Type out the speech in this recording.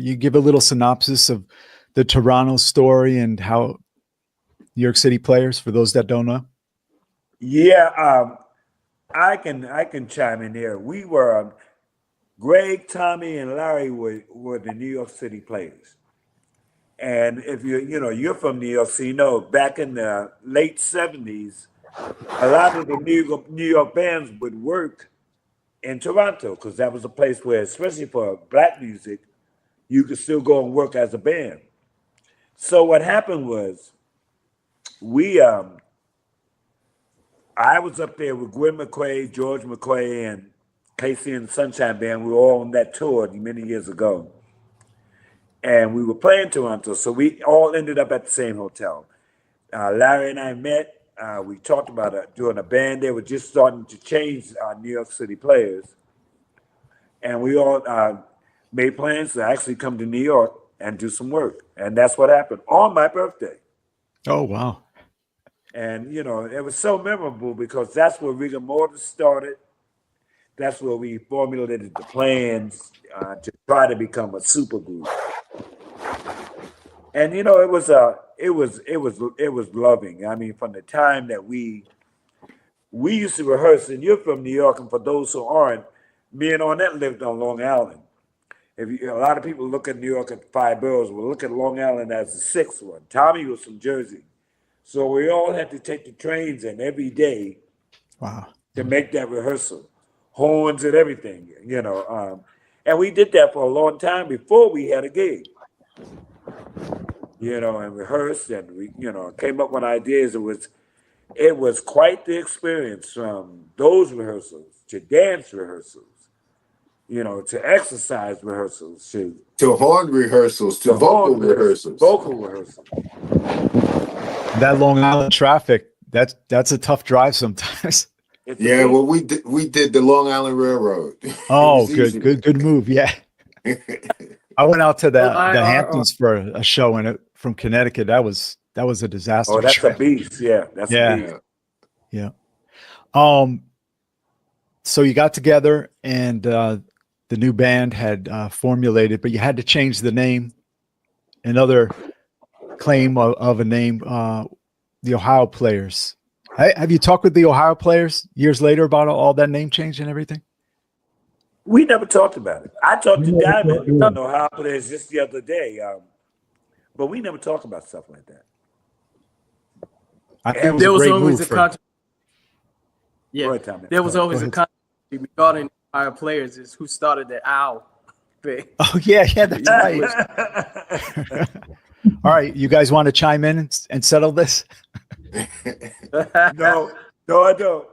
You give a little synopsis of the Toronto story and how New York City players, for those that don't know. Yeah, I can chime in here. We were Greg, Tommy, and Larry were the New York City players. And if you're from New York, so you know back in the late '70s, a lot of the New York bands would work in Toronto because that was a place where, especially for black music, you could still go and work as a band. So what happened was we I was up there with Gwen McQuaid, George McQuaid, and Casey and the Sunshine Band. We were all on that tour many years ago. And we were playing Toronto, so we all ended up at the same hotel. Larry and I met. We talked about doing a band. They were just starting to change New York City players. And we all made plans to actually come to New York and do some work. And that's what happened on my birthday. Oh, wow. And, it was so memorable because that's where Rigor Mortis started. That's where we formulated the plans to try to become a supergroup. And it was loving. I mean, from the time that we used to rehearse, and you're from New York, and for those who aren't, me and Arnett lived on Long Island. A lot of people look at New York at 5 boroughs, will look at Long Island as the 6th one. Tommy was from Jersey, so we all had to take the trains in every day. Wow. To make that rehearsal, horns and everything, and we did that for a long time before we had a gig. And rehearsed, and we, came up with ideas. It was quite the experience, from those rehearsals to dance rehearsals, to exercise rehearsals, to horn rehearsals, to vocal rehearsals. Vocal rehearsals. That Long Island traffic, that's a tough drive sometimes. Yeah, well, we did the Long Island Railroad. Oh, good move. Yeah. I went out to the Hamptons for a show from Connecticut. That was a disaster. Oh, that's a beast. Yeah, that's a beast. Yeah. So you got together, and the new band had formulated, but you had to change the name. Another claim of a name, the Ohio Players. Have you talked with the Ohio Players years later about all that name change and everything? We never talked about it. I talked to Diamond on Ohio Players just the other day, but we never talk about stuff like that. There was always a controversy. Yeah, Tommy. There was always a controversy regarding Ohio Players. Is who started the owl thing. Oh yeah, that's right. All right, you guys want to chime in and settle this? No, I don't.